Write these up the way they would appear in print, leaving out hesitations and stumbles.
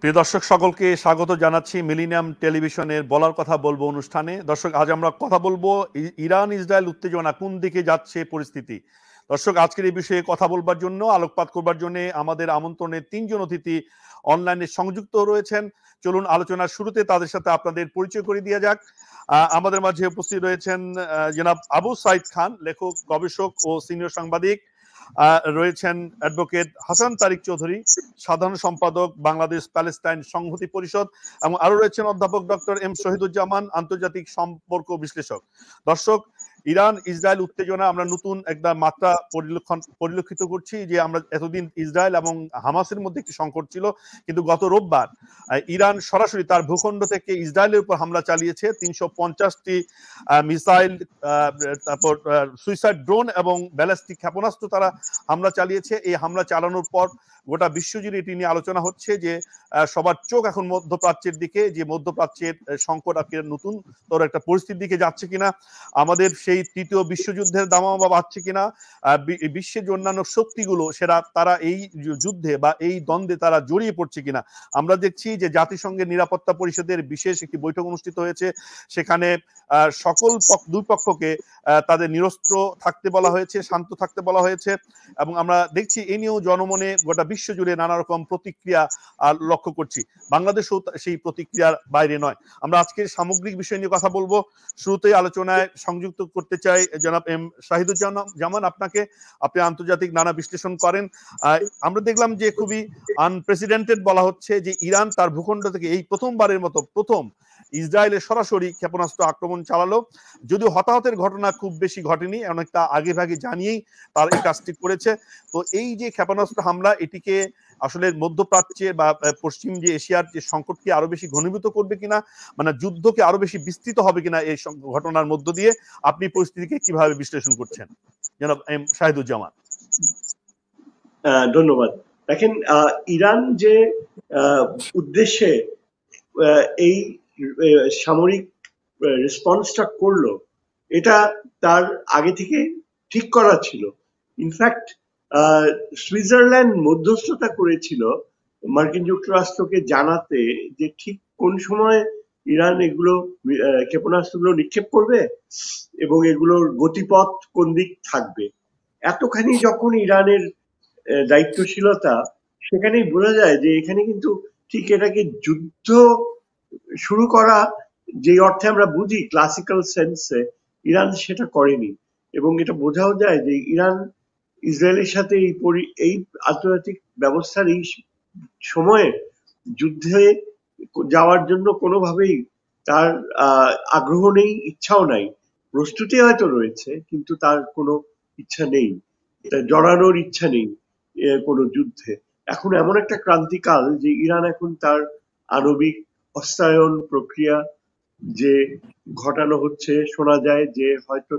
প্রিয় দর্শক সকলকে স্বাগত জানাচ্ছি মিলিনিয়াম টেলিভিশনের বলার কথা বলবো অনুষ্ঠানে। দর্শক, আজ আমরা কথা বলবো ইরান ইসরায়েল উত্তেজনা কোন দিকে যাচ্ছে পরিস্থিতি। দর্শক, আজকের এই বিষয়ে কথা বলবার জন্য, আলোকপাত করবার জন্য আমাদের আমন্ত্রণে তিনজন অতিথি অনলাইনে সংযুক্ত রয়েছেন। চলুন আলোচনার শুরুতে তাদের সাথে আপনাদের পরিচয় করে দেওয়া যাক। আমাদের মাঝে উপস্থিত রয়েছেন জনাব আবু সাইদ খান, লেখক, গবেষক ও সিনিয়র সাংবাদিক। রয়েছেন অ্যাডভোকেট হাসান তারিক চৌধুরী, সাধারণ সম্পাদক বাংলাদেশ প্যালেস্টাইন সংহতি পরিষদ, এবং আরো রয়েছেন অধ্যাপক ডক্টর এম শহীদুজ্জামান, আন্তর্জাতিক সম্পর্ক বিশ্লেষক। দর্শক, ইরান ইসরায়েল উত্তেজনা আমরা নতুন একটা মাত্রা পরিলক্ষিত করছি। যে আমরা এতদিন ইসরায়েল এবং হামাসের মধ্যে একটি সংকট ছিল, কিন্তু গত রোববার ইরান সরাসরি তার ভূখণ্ড থেকে ইসরায়েলের উপর হামলা চালিয়েছে। 350টি মিসাইল, তারপর সুইসাইড ড্রোন এবং ব্যালিস্টিক ক্ষেপণাস্ত্র তারা হামলা চালিয়েছে। এই হামলা চালানোর পর গোটা বিশ্বজুড়ে এটি নিয়ে আলোচনা হচ্ছে যে সবার চোখ এখন মধ্যপ্রাচ্যের দিকে, যে মধ্যপ্রাচ্যের সংকট নতুন তোর একটা পরিস্থিতির দিকে যাচ্ছে কিনা, আমাদের সেই তৃতীয় বিশ্বযুদ্ধের দামামা বাড়ছে কিনা, বিশ্বের যে অন্যান্য শক্তিগুলো সেটা তারা এই যুদ্ধে বা এই দ্বন্দ্বে তারা জড়িয়ে পড়ছে কিনা। আমরা দেখছি যে জাতিসংঘের নিরাপত্তা পরিষদের বিশেষ একটি বৈঠক অনুষ্ঠিত হয়েছে। সেখানে সকল দুই পক্ষকে তাদের নিরস্ত্র থাকতে বলা হয়েছে, শান্ত থাকতে বলা হয়েছে, এবং আমরা দেখছি এ নিয়েও জনমনে গোটা বিশ্ব জুড়ে নানা রকম প্রতিক্রিয়া লক্ষ্য করছি। বাংলাদেশও সেই প্রতিক্রিয়ার বাইরে নয়। আমরা আজকের সামগ্রিক বিষয় নিয়ে কথা বলবো। শুরুতেই আলোচনায় সংযুক্ত করতে চাই জনাব এম শাহিদুজ্জামান আপনাকে। আপনি আন্তর্জাতিক নানা বিশ্লেষণ করেন। আমরা দেখলাম যে খুবই আনপ্রেসিডেন্টেড বলা হচ্ছে যে ইরান তার ভূখণ্ড থেকে এই প্রথমবারের মতো ইসরায়েলের সরাসরি ক্ষেপণাস্ত্র আক্রমণ চালালো। যদিও হতাহতের ঘটনা খুব বেশি ঘটেনি, অনেকটা আগে ভাগে জানিয়েই তার এই কাজটি করেছে। তো এই যে ক্ষেপণাস্ত্র হামলা, এটিকে আসলে মধ্যপ্রাচ্যে বা পশ্চিম যে এশিয়ার যে সংকটকে আরো বেশি ঘনীভূত করবে কিনা, মানে যুদ্ধকে আরো বেশি বিস্তৃত হবে কিনা এই ঘটনার মধ্য দিয়ে, আপনি পরিস্থিতিকে কিভাবে বিশ্লেষণ করছেন জনাব এম শাহিদুজ্জামান? ধন্যবাদ। দেখেন, ইরান যে উদ্দেশ্যে এই সামরিক রেসপন্সটা করলো, এটা তার আগে থেকে ঠিক করা ছিল। ইনফ্যাক্ট সুইজারল্যান্ড মধ্যস্থতা করেছিল মার্কিন যুক্তরাষ্ট্রকে জানাতে যে ঠিক কোন সময় ইরান এগুলো ক্ষেপণাস্ত্রগুলো নিক্ষেপ করবে এবং এগুলোর গতিপথ কোন দিক থাকবে। এতখানি যখন ইরানের দায়িত্বশীলতা, সেখানেই বোঝা যায় যে এখানে কিন্তু ঠিক এটাকে যুদ্ধ শুরু করা যে অর্থে আমরা বুঝি ক্লাসিক্যাল সেন্সে, ইরান সেটা করেনি। এবং এটা বোঝাও যায় যে ইরান ইসরায়েলের সাথে এই আন্তর্জাতিক ব্যবস্থার এই সময়ে যুদ্ধে যাওয়ার জন্য কোনোভাবেই তার আগ্রহ নেই, ইচ্ছাও নাই। প্রস্তুতি হয়তো রয়েছে, কিন্তু তার কোনো ইচ্ছা নেই, জড়ানোর ইচ্ছা নেই কোনো যুদ্ধে। এখন এমন একটা ক্রান্তিকাল যে ইরান এখন তার আণবিক অস্ত্রায়ন প্রক্রিয়া যে ঘটানো হচ্ছে, শোনা যায় যে হয়তো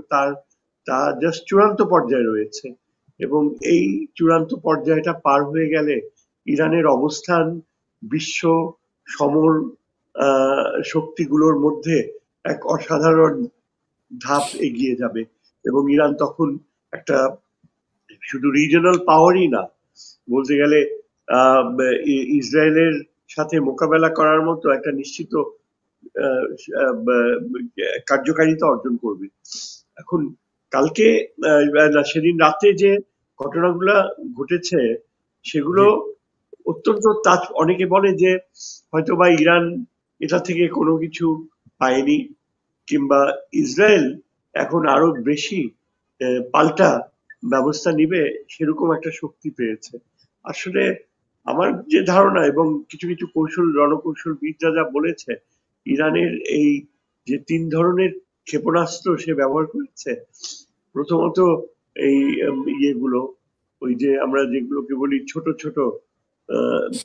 তা জাস্ট চূড়ান্ত পর্যায়ে রয়েছে। এবং এই চূড়ান্ত পর্যায়টা পার হয়ে গেলে ইরানের অবস্থান বিশ্ব সমর শক্তিগুলোর মধ্যে এক অসাধারণ ধাপ এগিয়ে যাবে। এবং ইরান তখন একটা শুধু রিজনাল পাওয়ারই না, বলতে গেলে ইসরায়েলের সাথে মোকাবেলা করার মতো একটা নিশ্চিত কার্যকারিতা অর্জন করবে। এখন কালকে সেদিন রাতে যে ঘটনাগুলা ঘটেছে সেগুলো অত্যন্ত অনেকে বলে যে হয়তোবা ইরান এটা থেকে কোনো কিছু পায়নি, কিংবা ইসরায়েল এখন আরো বেশি পাল্টা ব্যবস্থা নিবে সেরকম একটা শক্তি পেয়েছে। আসলে আমার যে ধারণা, এবং কিছু কিছু রণকৌশলবিদরা যা বলেছে, ইরানের এই যে 3 ধরনের ক্ষেপণাস্ত্র সে ব্যবহার করেছে, প্রথমত এই ইয়েগুলো, ওই যে আমরা যেগুলোকে বলি ছোট ছোট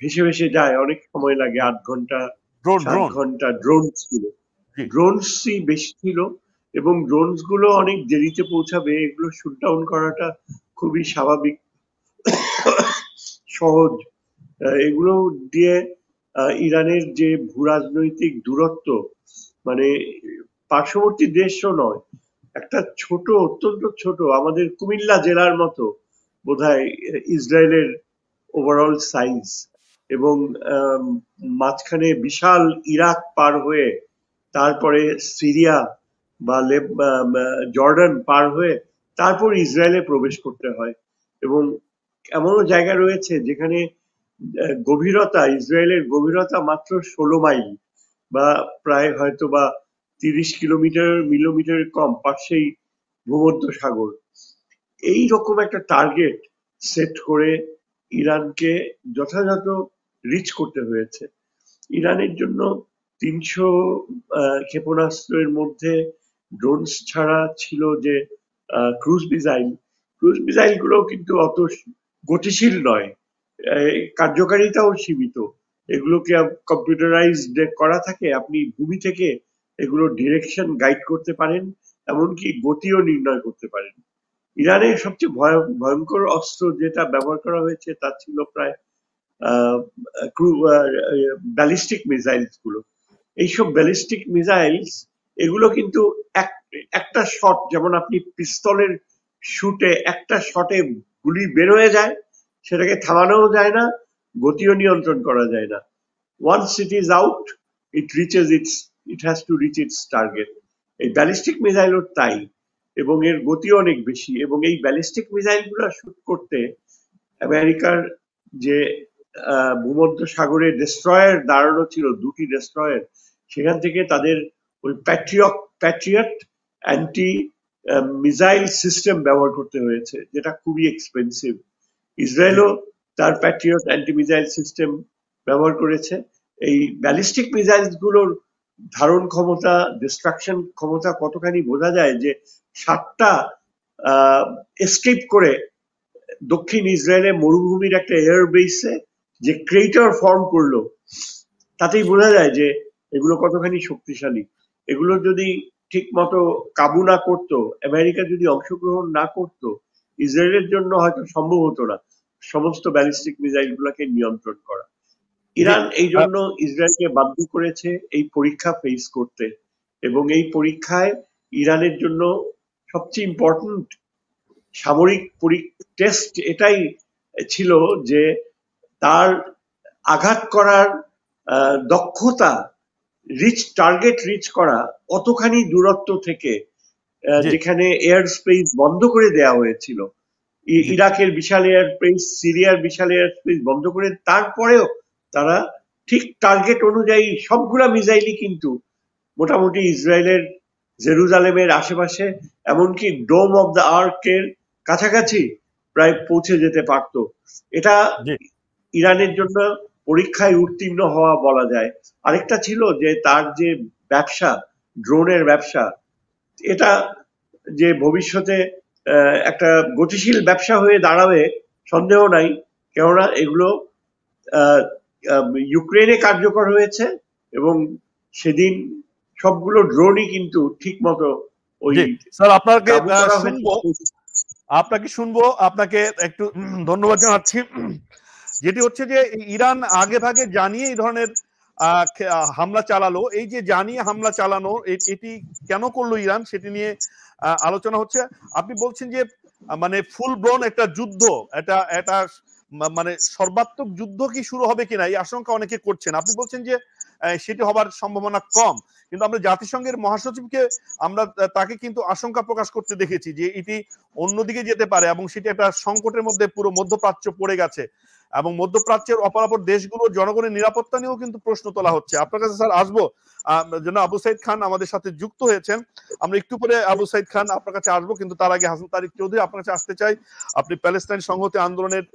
ভেসে ভেসে যায়, অনেক সময় লাগে, 8 ঘন্টা 7 ঘন্টা ড্রোনসই বেশি ছিল। এবং ড্রোনস গুলো অনেক দেরিতে পৌঁছাবে, এগুলো শুট ডাউন করাটা খুবই স্বাভাবিক, সহজ। এগুলো দিয়ে ইরানের যে ভূরাজনৈতিক দূরত্ব, মানে পার্শ্ববর্তী দেশও নয়, একটা ছোট, অত্যন্ত ছোট, আমাদের কুমিল্লা জেলার মতো বোধহয় ইসরায়েলের ওভারঅল সাইজ। এবং মাঝখানে বিশাল ইরাক পার হয়ে তারপরে সিরিয়া বা জর্ডান পার হয়ে তারপর ইসরায়েলে প্রবেশ করতে হয়। এবং এমনও জায়গা রয়েছে যেখানে গভীরতা, ইসরায়েলের গভীরতা মাত্র 16 মাইল বা প্রায় হয়তো বা 30 কিলোমিটার কম, পাশেই ভূমধ্য সাগর। এইরকম একটা টার্গেট সেট করে ইরানকে যথাযথ রিচ করতে হয়েছে। ইরানের জন্য 300 ক্ষেপণাস্ত্রের মধ্যে ড্রোনস ছাড়া ছিল যে ক্রুজ মিসাইল গুলো কিন্তু অত গতিশীল নয়, কার্যকারিতাও সীমিত। এগুলোকে কম্পিউটারাইজড করা থাকে, আপনি ভূমি থেকে এগুলো ডিরেকশন গাইড করতে পারেন, এমনকি গতিও নির্ণয় করতে পারেন। ইরানের সবচেয়ে ভয়ঙ্কর অস্ত্র যেটা ব্যবহার করা হয়েছে তা ছিল প্রায় ব্যালিস্টিক মিসাইলস গুলো। এইসব ব্যালিস্টিক মিসাইলস এগুলো কিন্তু একটা শট, যেমন আপনি পিস্তলের শুটে একটা শটে গুলি বের হয়ে যায়, সেটাকে থামানোও যায় না, গতিও নিয়ন্ত্রণ করা যায় না। Once it is out, it has to reach its target. এই ব্যালিস্টিক মিসাইলও তাই, এবং এর গতি অনেক বেশি। এবং এই ব্যালিস্টিক মিসাইল গুলো শুট করতে আমেরিকার যে ভূমধ্য সাগরে ডেস্ট্রয়ার দাঁড়ানো ছিল, 2টি ডেস্ট্রয়ার, সেখান থেকে তাদের ওই প্যাট্রিয়ট অ্যান্টি মিসাইল সিস্টেম ব্যবহার করতে হয়েছে, যেটা খুবই এক্সপেন্সিভ। ইসরায়েলও তার প্যাট্রিয়ট অ্যান্টি মিসাইল সিস্টেম ব্যবহার করেছে। এই ব্যালিস্টিক মিসাইল গুলোর ধারণ ক্ষমতা, ডিস্ট্রাকশন ক্ষমতা কতখানি বোঝা যায় যে 7টা এসকেপ করে দক্ষিণ ইসরায়েলে মরুভূমির একটা এয়ার বেসে যে ক্রেটার ফর্ম করলো, তাতেই বোঝা যায় যে এগুলো কতখানি শক্তিশালী। এগুলো যদি ঠিক মতো কাবু না করতো, আমেরিকা যদি অংশগ্রহণ না করতো, ইসরায়েলের জন্য হয়তো সম্ভব হতো না সমস্ত ব্যালিস্টিক মিসাইল গুলাকে নিয়ন্ত্রণ করা। ইরান এই জন্য ইসরায়েলকে বাধ্য করেছে এই পরীক্ষা ফেস করতে। এবং এই পরীক্ষায় ইরানের জন্য সবচেয়ে ইম্পর্টেন্ট সামরিক টেস্ট এটাই ছিল যে তার আঘাত করার দক্ষতা, টার্গেট রিচ করা অতখানি দূরত্ব থেকে, যেখানে এয়ার স্পেস বন্ধ করে দেয়া হয়েছিল, ইরাকের বিশাল এয়ার স্পেস, সিরিয়ার বিশাল এয়ার স্পেস বন্ধ করে, তারপরেও তারা ঠিক টার্গেট অনুযায়ী সবগুলা মিসাইলই কিন্তু মোটামুটি ইসরায়েলের জেরুজালেমের আশেপাশে, এমনকি ডোম অফ দ্য আর্কের কাছাকাছি প্রায় পৌঁছে যেতে পারত। এটা ইরানের জন্য পরীক্ষায় উত্তীর্ণ হওয়া বলা যায়। আরেকটা ছিল যে তার যে ব্যবসা, ড্রোনের ব্যবসা, এটা যে ভবিষ্যতে একটা গতিশীল ব্যবসা হয়ে দাঁড়াবে সন্দেহ নাই, কেননা এগুলো ইউক্রেনে কার্যকর হয়েছে এবং সেদিন সবগুলো ড্রোনই কিন্তু ঠিক মতো ওই স্যার আপনাকে শুনবো। আপনাকে একটু ধন্যবাদ জানাচ্ছি। যেটি হচ্ছে যে ইরান আগে ভাগে জানিয়ে এই ধরনের হামলা চালালো, এই যে জানিয়ে হামলা চালানো এটি কেন করলো ইরান, সেটি নিয়ে আলোচনা হচ্ছে। আপনি বলছেন যে মানে ফুল ব্লোন একটা যুদ্ধ, এটা মানে সর্বাত্মক যুদ্ধ কি শুরু হবে কিনা এই আশঙ্কা অনেকে করছেন। আপনি বলছেন যে সেটি হবার সম্ভাবনা কম, কিন্তু আমরা জাতিসংঘের মহাসচিবকে আমরা তাকে কিন্তু আশঙ্কা প্রকাশ করতে দেখেছি যে এটি অন্যদিকে যেতে পারে এবং সেটি একটা সংকটের মধ্যে পুরো মধ্যপ্রাচ্য পড়ে গেছে এবং মধ্যপ্রাচ্যের অপরাপর দেশগুলো জনগণের নিরাপত্তা নিয়েও কিন্তু প্রশ্ন তোলা হচ্ছে। আপনার কাছে স্যার আসবো, জন্য আবু সাইদ খান আমাদের সাথে যুক্ত হয়েছেন। আমরা একটু পরে আবু সাইদ খান আপনার কাছে আসবো, কিন্তু তার আগে হাসান তারিক চৌধুরী আপনার কাছে আসতে চাই। আপনি প্যালেস্টাইন সংহতি আন্দোলনের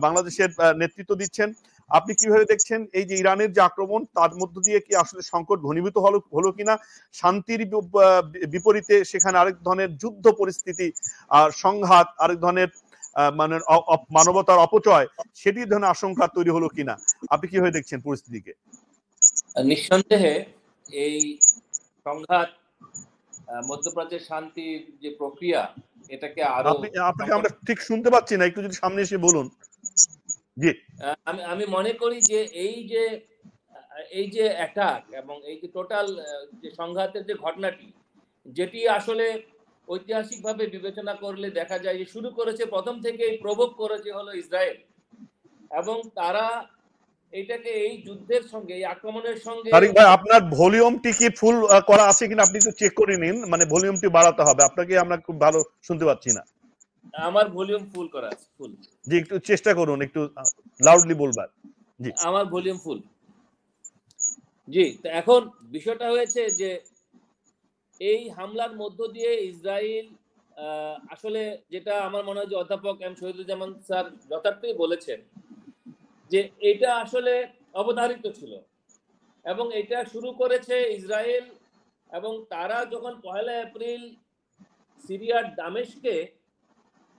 বাংলাদেশের নেতৃত্ব দিচ্ছেন। আপনি কিভাবে দেখছেন এই যে ইরানের যে আক্রমণ, তার মধ্য দিয়ে কি আসলে সংকট ঘনীভূত হলো কিনা, শান্তির বিপরীতে সেখানে আরেক ধরনের যুদ্ধ পরিস্থিতি আর সংঘাত, আরেক ধরনের মানে মানবতার অপচয়, সেটি ধরনের আশঙ্কা তৈরি হলো কিনা, আপনি কিভাবে দেখছেন পরিস্থিতিকে? নিঃসন্দেহে এই সংঘাত, মধ্যপ্রাচ্যের শান্তির যে প্রক্রিয়া, এটাকে আরো, আপনাকে আমরা ঠিক শুনতে পাচ্ছি না, একটু যদি সামনে এসে বলুন। জি, আমি মনে করি যে এই যে অ্যাটাক এবং এই যে টোটাল যে সংঘাতের যে ঘটনাটি, যেটি আসলে ঐতিহাসিকভাবে বিবেচনা করলে দেখা যায় যে শুরু করেছে, প্রথম থেকেই প্রভোগ করেছে হলো ইসরায়েল, এবং তারা এটাকে এই যুদ্ধের সঙ্গে, এই আক্রমণের সঙ্গে। তারিক ভাই, আপনার ভলিউমটি কি ফুল করা আছে কিনা আপনি একটু চেক করে নিন, মানে ভলিউমটি বাড়াতে হবে, আপনাকে আমরা খুব ভালো শুনতে পাচ্ছি না। আমার ভলিউম ফুল করা আছে, ফুল। জি, একটু চেষ্টা করুন একটু লাউডলি বলবার। জি, আমার ভলিউম ফুল। জি, তো এখন বিষয়টা হয়েছে যে এই হামলার মধ্য দিয়ে ইসরায়েল আসলে, যেটা আমার মনে হয় যে অধ্যাপক এম শহীদুজ্জামান স্যার যথার্থই বলেছেন, যে এটা আসলে অবধারিত ছিল এবং এটা শুরু করেছে ইসরায়েল। এবং তারা যখন 1 এপ্রিল সিরিয়ার দামেস্কে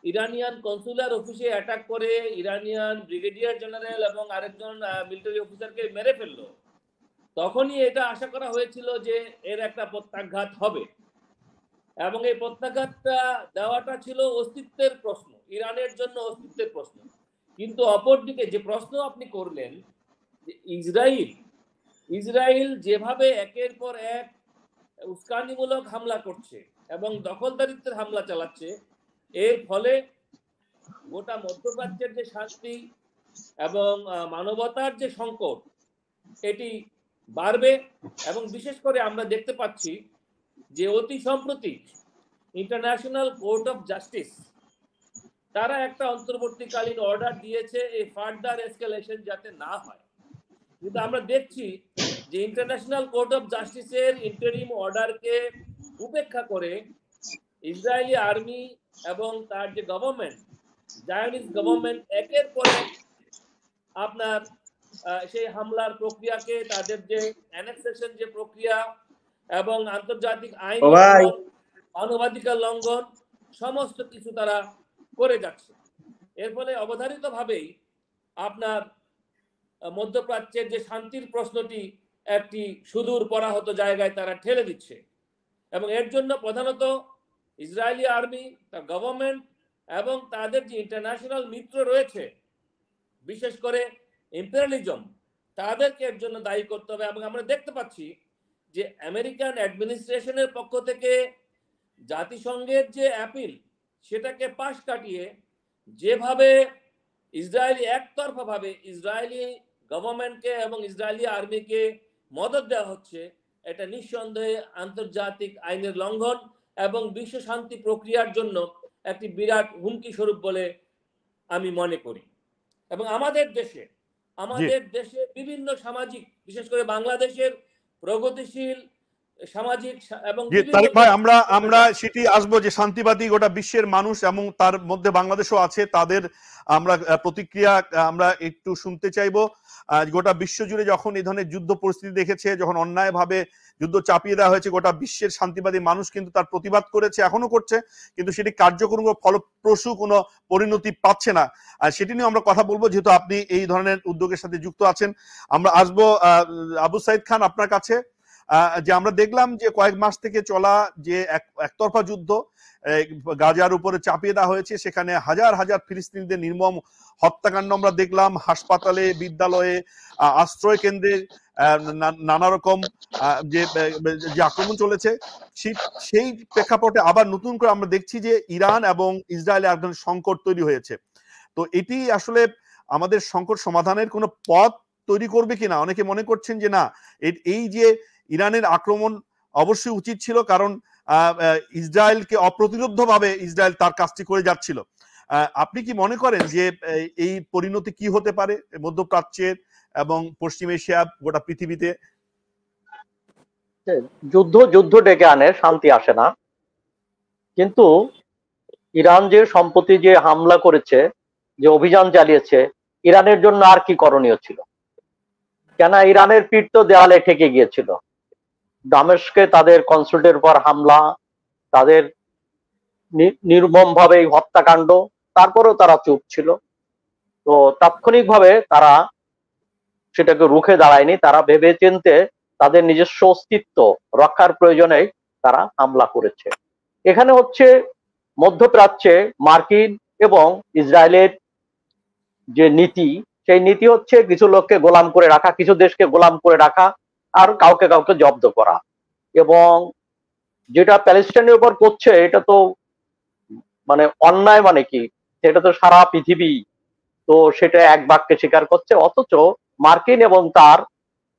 ইরানিয়ান কনসুলার অফিসে অ্যাটাক করে ইরানিয়ান ব্রিগেডিয়ার জেনারেল এবং আরেকজন মিলিটারি অফিসারকে মেরে ফেললো, তখনই এটা আশা করা হয়েছিল যে এর একটা প্রত্যাঘাত হবে। এবং এই প্রত্যাঘাতটা দেওয়াটা ছিল অস্তিত্বের প্রশ্ন, ইরানের জন্য অস্তিত্বের প্রশ্ন। কিন্তু অপরদিকে যে প্রশ্ন আপনি করলেন, যে ইসরায়েল যেভাবে একের পর এক উস্কানিমূলক হামলা করছে এবং দখলদারিত্বের হামলা চালাচ্ছে, এর ফলে গোটা মধ্যপ্রাচ্যের যে শান্তি এবং মানবতার যে সংকট, এটি বাড়বে। এবং বিশেষ করে আমরা দেখতে পাচ্ছি যে অতি সম্প্রতি ইন্টারন্যাশনাল কোর্ট অফ জাস্টিস তারা একটা অন্তর্বর্তীকালীন অর্ডার দিয়েছে এই ফার্দার এসকেলেশন যাতে না হয়। কিন্তু আমরা দেখছি যে ইন্টারন্যাশনাল কোর্ট অফ জাস্টিসের ইন্টারিম অর্ডারকে উপেক্ষা করে ইসরায়েলি আর্মি এবং তার যে গভর্নমেন্ট, জায়নিজ গভর্নমেন্ট, একের পর এক আপনার সেই হামলার প্রক্রিয়াকে, তাদের যে অ্যানেক্সেশন যে প্রক্রিয়া এবং আন্তর্জাতিক আইন লঙ্ঘন, মানবাধিকার লঙ্ঘন, সমস্ত কিছু তারা করে যাচ্ছে। এর ফলে অবধারিতভাবেই আপনার মধ্যপ্রাচ্যের যে শান্তির প্রশ্নটি একটি সুদূর পরাহত জায়গায় তারা ঠেলে দিচ্ছে। এবং এর জন্য প্রধানত ইসরায়েলি আর্মি, তার গভর্নমেন্ট এবং তাদের যে ইন্টারন্যাশনাল মিত্র রয়েছে, বিশেষ করে ইম্পেরিয়ালিজম, তাদেরকে এর জন্য দায়ী করতে হবে। এবং আমরা দেখতে পাচ্ছি যে আমেরিকান অ্যাডমিনিস্ট্রেশনের পক্ষ থেকে জাতিসংঘের যে অ্যাপিল, সেটাকে পাশ কাটিয়ে যেভাবে ইসরায়েলি একতরফাভাবে ইসরায়েলি গভর্নমেন্টকে এবং ইসরায়েলি আর্মিকে মদত দেওয়া হচ্ছে, এটা নিঃসন্দেহে আন্তর্জাতিক আইনের লঙ্ঘন এবং বিশ্ব শান্তি প্রক্রিয়ার জন্য একটি বিরাট হুমকি স্বরূপ বলে আমি মনে করি। এবং আমাদের দেশে বিভিন্ন সামাজিক, বিশেষ করে বাংলাদেশের প্রগতিশীল সামাজিক এবং তারিক ভাই, আমরা সেটি আসবো যে শান্তিবাদী গোটা বিশ্বের মানুষ এবং তার মধ্যে বাংলাদেশও আছে, তাদের আমরা প্রতিক্রিয়া আমরা একটু শুনতে চাইবো। গোটা বিশ্ব জুড়ে যখন এই ধরনের যুদ্ধ পরিস্থিতি দেখেছে, যখন অন্যায়ভাবে যুদ্ধ চাপিয়ে দেওয়া হয়েছে, গোটা বিশ্বের শান্তিবাদী মানুষ কিন্তু তার প্রতিবাদ করেছে, এখনো করছে, কিন্তু সেটি কার্যকরী ফলপ্রসূ কোনো পরিণতি পাচ্ছে না। আর সেটি নিয়ে আমরা কথা বলবো, যেহেতু আপনি এই ধরনের উদ্যোগের সাথে যুক্ত আছেন। আমরা আসবো আবু সাইদ খান আপনার কাছে। যে আমরা দেখলাম যে কয়েক মাস থেকে চলা যে একতরফা যুদ্ধ গাজার উপরে চাপিয়ে দেওয়া হয়েছে, সেখানে হাজার হাজার ফিলিস্তিনিদের নির্মম হত্যাকাণ্ড আমরা দেখলাম। হাসপাতালে, বিদ্যালয়ে, আশ্রয় কেন্দ্রে নানা রকম যে আক্রমণ চলেছে, সেই প্রেক্ষাপটে আবার নতুন করে আমরা দেখছি যে ইরান এবং ইসরায়েলে এক ধরনের সংকট তৈরি হয়েছে। তো এটি আসলে আমাদের সংকট সমাধানের কোনো পথ তৈরি করবে কিনা? অনেকে মনে করছেন যে না, এই যে ইরানের আক্রমণ অবশ্যই উচিত ছিল, কারণ ইসরায়েলকে অপ্রতিরোধ্যভাবে ইসরায়েল তার কাজটি করে যাচ্ছিল। আপনি কি মনে করেন যে এই পরিণতি কি হতে পারে মধ্যপ্রাচ্যের এবং পশ্চিম এশিয়া, গোটা পৃথিবীতে? যুদ্ধ ডেকে আনে, শান্তি আসে না। কিন্তু ইরান যে সম্প্রতি যে হামলা করেছে, যে অভিযান চালিয়েছে, ইরানের জন্য আর কি করণীয় ছিল? কেন ইরানের পিঠ তো দেওয়ালে ঠেকে গিয়েছিল। দামেস্কে তাদের কনসুলেটের উপর হামলা, তাদের নির্মমভাবে হত্যাকাণ্ড, তারপরেও তারা চুপ ছিল। তো তাৎক্ষণিকভাবে তারা সেটাকে রুখে দাঁড়ায়নি, তারা ভেবে চিন্তে তাদের নিজস্ব অস্তিত্ব রক্ষার প্রয়োজনে তারা হামলা করেছে। এখানে হচ্ছে মধ্যপ্রাচ্যে মার্কিন এবং ইসরায়েলের যে নীতি, সেই নীতি হচ্ছে কিছু লোককে গোলাম করে রাখা, কিছু দেশকে গোলাম করে রাখা, আর কাউকে কাউকে জব্দ করা। এবং যেটা প্যালেস্টাইনের উপর করছে, এটা তো মানে অন্যায়, মানে কি, সেটা তো সারা পৃথিবী তো সেটা এক বাক্যে স্বীকার করছে। অথচ মার্কিন এবং তার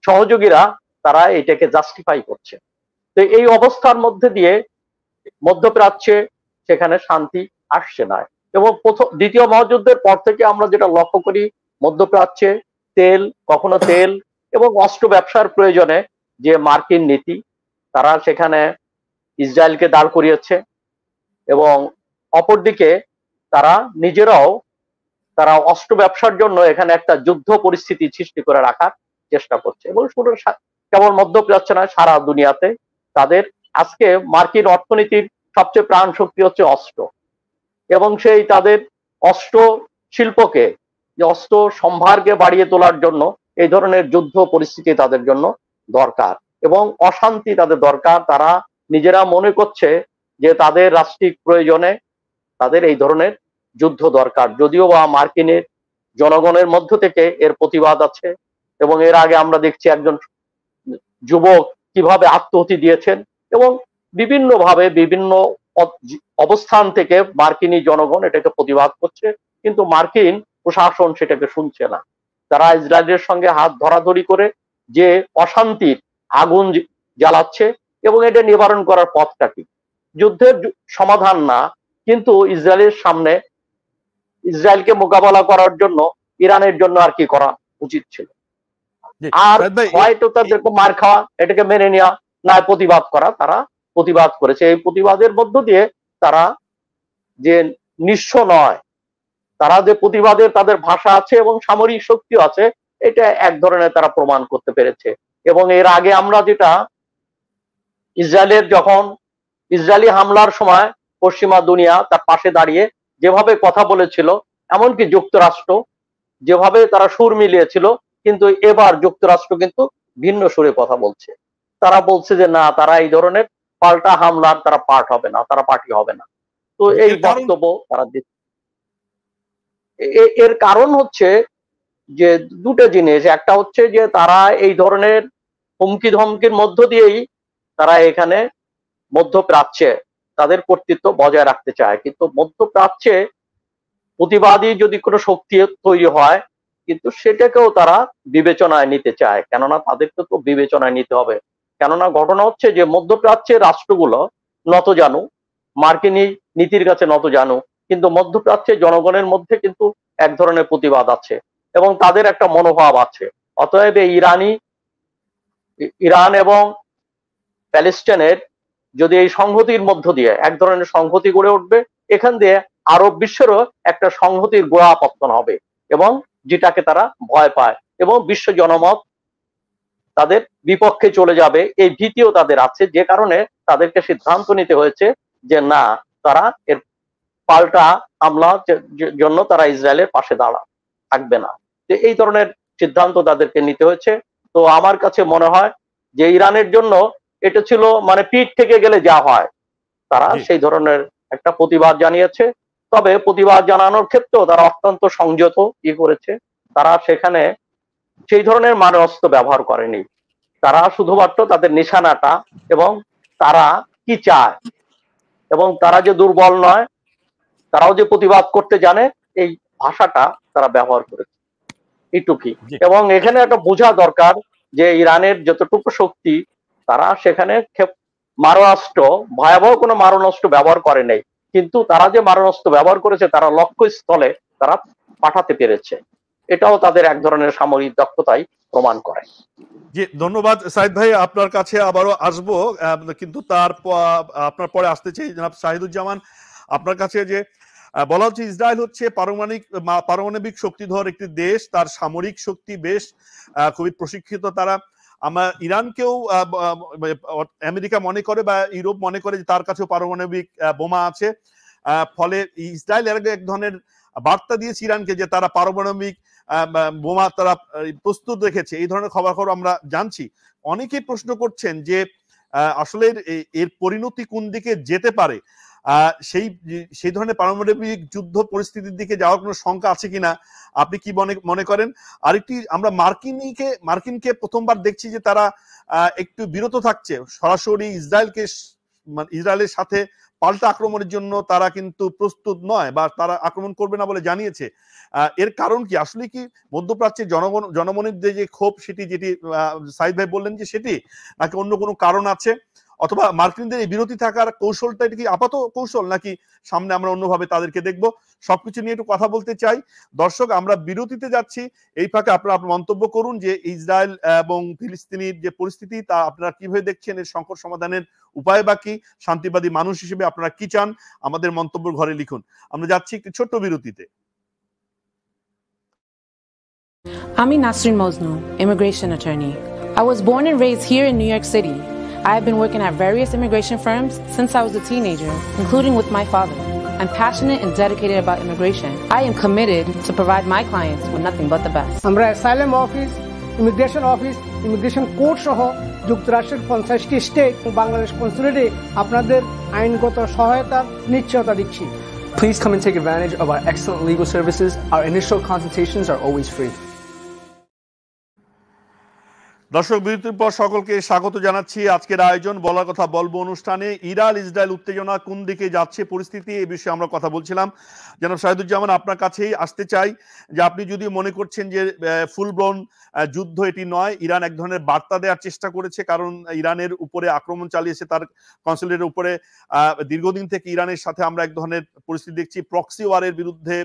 সহযোগীরা তারা এটাকে জাস্টিফাই করছে। তো এই অবস্থার মধ্যে দিয়ে মধ্যপ্রাচ্যে সেখানে শান্তি আসছে না। এবং দ্বিতীয় মহাযুদ্ধের পর থেকে আমরা যেটা লক্ষ্য করি, মধ্যপ্রাচ্যে কখনো তেল এবং অস্ত্র ব্যবসার প্রয়োজনে যে মার্কিন নীতি, তারা সেখানে ইসরায়েলকে দাঁড় করিয়েছে এবং অপরদিকে তারা নিজেরাও তারা অস্ত্র ব্যবসার জন্য এখানে একটা যুদ্ধ পরিস্থিতি সৃষ্টি করে রাখার চেষ্টা করছে। এবং শুধু কেবল মধ্যপ্রাচ্যে নয়, সারা দুনিয়াতে তাদের আজকে মার্কিন অর্থনীতির সবচেয়ে প্রাণ শক্তি হচ্ছে অস্ত্র, এবং সেই তাদের অস্ত্র শিল্পকে, অস্ত্র সম্ভারকে বাড়িয়ে তোলার জন্য এই ধরনের যুদ্ধ পরিস্থিতি তাদের জন্য দরকার এবং অশান্তি তাদের দরকার। তারা নিজেরা মনে করছে যে তাদের রাষ্ট্রিক প্রয়োজনে তাদের এই ধরনের যুদ্ধ দরকার, যদিও বা মার্কিনের জনগণের মধ্য থেকে এর প্রতিবাদ আছে। এবং এর আগে আমরা দেখছি একজন যুবক কিভাবে আত্মহতি দিয়েছেন, এবং বিভিন্নভাবে বিভিন্ন অবস্থান থেকে মার্কিনী জনগণ এটাকে প্রতিবাদ করছে, কিন্তু মার্কিন প্রশাসন সেটাকে শুনছে না। তারা ইসরায়েলের সঙ্গে হাত ধরাধরি করে যে অশান্তির আগুন জ্বালাচ্ছে, এবং এটা নিবারণ করার পথটা কি? যুদ্ধের সমাধান না, কিন্তু ইসরায়েলের সামনে ইসরায়েলকে মোকাবেলা করার জন্য ইরানের জন্য আর কি করা উচিত ছিল? আর হয়তো তাদের মার খাওয়া, এটাকে মেনে নেওয়া, না প্রতিবাদ করা। তারা প্রতিবাদ করেছে। এই প্রতিবাদের মধ্য দিয়ে তারা যে নিঃস্ব নয়, তারা যে প্রতিবাদের তাদের ভাষা আছে এবং সামরিক শক্তি আছে, এটা এক ধরনের তারা প্রমাণ করতে পেরেছে। এবং এর আগে আমরা যেটা যখন ইসরায়েলি হামলার সময় পশ্চিমা দুনিয়া তার পাশে দাঁড়িয়ে যেভাবে কথা বলেছিল, এমনকি যুক্তরাষ্ট্র যেভাবে তারা সুর মিলিয়েছিল, কিন্তু এবার যুক্তরাষ্ট্র কিন্তু ভিন্ন সুরে কথা বলছে। তারা বলছে যে না, তারা এই ধরনের পাল্টা হামলার তারা পার্ট হবে না, তারা পার্টি হবে না। তো এই বক্তব্য তারা দিচ্ছে। এর কারণ হচ্ছে যে দুটো জিনিস। একটা হচ্ছে যে তারা এই ধরনের হুমকি ধমকির মধ্য দিয়েই তারা এখানে মধ্যপ্রাচ্যে তাদের কর্তৃত্ব বজায় রাখতে চায়, কিন্তু মধ্যপ্রাচ্যে প্রতিবাদী যদি কোনো শক্তি তৈরি হয়, কিন্তু সেটাকেও তারা বিবেচনায় নিতে চায়, কেননা তাদেরকে তো বিবেচনায় নিতে হবে। কেননা ঘটনা হচ্ছে যে মধ্যপ্রাচ্যের রাষ্ট্রগুলো নত জানু, মার্কিনী নীতির কাছে নত জানু, কিন্তু মধ্যপ্রাচ্যে জনগণের মধ্যে কিন্তু এক ধরনের প্রতিবাদ আছে এবং তাদের একটা মনোভাব আছে। অতএব ইরান এবং প্যালেস্টাইনের যদি এই সংহতির মধ্য দিয়ে এক ধরনের সংহতি গড়ে উঠবে, এখান দিয়ে আরব বিশ্বেরও একটা সংহতির গোড়াপত্তন হবে, এবং যেটাকে তারা ভয় পায়, এবং বিশ্ব জনমত তাদের বিপক্ষে চলে যাবে, এই ভীতিও তাদের আছে। যে কারণে তাদেরকে সিদ্ধান্ত নিতে হয়েছে যে না, তারা এর পাল্টা হামলার জন্য তারা ইসরায়েলের পাশে থাকবে না। এই ধরনের সিদ্ধান্ত তাদেরকে নিতে হয়েছে। তো আমার কাছে মনে হয় যে ইরানের জন্য এটা ছিল মানে পিঠ থেকে গেলে যা হয়, তারা সেই ধরনের একটা প্রতিবাদ জানিয়েছে। তবে প্রতিবাদ জানানোর ক্ষেত্রেও তারা অত্যন্ত সংযত করেছে। তারা সেখানে সেই ধরনের মারণাস্ত্র ব্যবহার করেনি। তারা শুধুমাত্র তাদের নিশানাটা এবং তারা কি চায় এবং তারা যে দুর্বল নয়, তারাও যে প্রতিবাদ করতে জানে, এই ভাষাটা তারা ব্যবহার করেছে, এইটুকুই। এবং এখানে একটা বোঝা দরকার যে ইরানের যতটুকু শক্তি, তারা সেখানে মারণাস্ত্র, ভয়াবহ কোনো মারণাস্ত্র ব্যবহার করে নাই, কিন্তু তারা যে মারণাস্ত্র ব্যবহার করেছে তারা লক্ষ্যস্থলে তারা পাঠাতে পেরেছে। এটাও তাদের এক ধরনের সামরিক দক্ষতাই প্রমাণ করে। জি, ধন্যবাদ সাইদ ভাই। আপনার কাছে আবারও আসবো, কিন্তু আপনার পরে আসতে চাই জনাব শাহিদুজ্জামান। আপনার কাছে যে বলা হচ্ছে ইসরায়েল হচ্ছে পারমাণবিক শক্তিধর একটি দেশ, তার সামরিক শক্তি বেশ খুবই প্রশিক্ষিত। তারা ইরানকেও আমেরিকা মনে করে বা ইউরোপ মনে করে যে তার কাছেও পারমাণবিক বোমা আছে। ফলে ইসরায়েল এক ধরনের বার্তা দিয়েছে ইরানকে যে তারা পারমাণবিক বোমা তারা প্রস্তুত রেখেছে। এই ধরনের খবর আমরা জানছি। অনেকেই প্রশ্ন করছেন যে আসলে এর পরিণতি কোন দিকে যেতে পারে, সেই ধরনের পারমাণবিক যুদ্ধ পরিস্থিতির দিকে যাওয়ার কোনো শঙ্কা আছে কিনা, আপনি কি মনে করেন? আরেকটি, আমরা মার্কিনকে প্রথমবার দেখছি যে তারা একটু বিরত থাকছে, সরাসরি ইসরায়েলের সাথে পাল্টা আক্রমণের জন্য তারা কিন্তু প্রস্তুত নয় বা তারা আক্রমণ করবে না বলে জানিয়েছে। এর কারণ কি? আসলে কি মধ্যপ্রাচ্যের জনমনের যে ক্ষোভ সেটি, যেটি সাইদ ভাই বললেন যে সেটি, নাকি অন্য কোনো কারণ আছে? অথবা মার্কিনদের এই বিরতি থাকার কৌশলটা এটা কি আপাত কৌশল, নাকি সামনে আমরা অন্যভাবে তাদেরকে দেখবো? সবকিছু নিয়ে একটু কথা বলতে চাই। দর্শক, আমরা বিরতিতে যাচ্ছি, এই ফাঁকে আপনারা মন্তব্য করুন যে ইসরায়েল এবং ফিলিস্তিনির যে পরিস্থিতি তা আপনারা কিভাবে দেখছেন, এর সংকট সমাধানের উপায় বা কি, শান্তিবাদী মানুষ হিসেবে আপনারা কি চান, আমাদের মন্তব্য ঘরে লিখুন। আমরা যাচ্ছি একটি ছোট্ট বিরতিতে। I'm Nasrin Mosnu, immigration attorney. I was born and raised here in New York City. I have been working at various immigration firms since I was a teenager, including with my father. I'm passionate and dedicated about immigration. I am committed to provide my clients with nothing but the best. আমরা asylum office, immigration court সহ যুক্তরাষ্ট্রের 50টি state ও বাংলাদেশ কনসুলেটে আপনাদের আইনগত সহায়তার নিশ্চয়তা দিচ্ছি। Please come and take advantage of our excellent legal services. Our initial consultations are always free. দর্শক, বিরতির পর সকলকে স্বাগত জানাচ্ছি আজকের আয়োজন বলার কথা বলবো অনুষ্ঠানে। ইরান ইসরায়েল উত্তেজনা কোন দিকে যাচ্ছে পরিস্থিতি, এই বিষয়ে আমরা কথা বলছিলাম। জনাব শাহিদুজ্জামান, আপনার কাছেই আসতে চাই যে আপনি যদি মনে করছেন যে ফুল ব্লোন যুদ্ধ এটি নয়, ইরান এক ধরনের বার্তা দেওয়ার চেষ্টা করেছে, কারণ ইরানের উপরে আক্রমণ চালিয়েছে, তার কনসুলেটের উপরে। দীর্ঘদিন থেকে ইরানের সাথে আমরা এক ধরনের পরিস্থিতি দেখছি, প্রক্সি ওয়ারের বিরুদ্ধে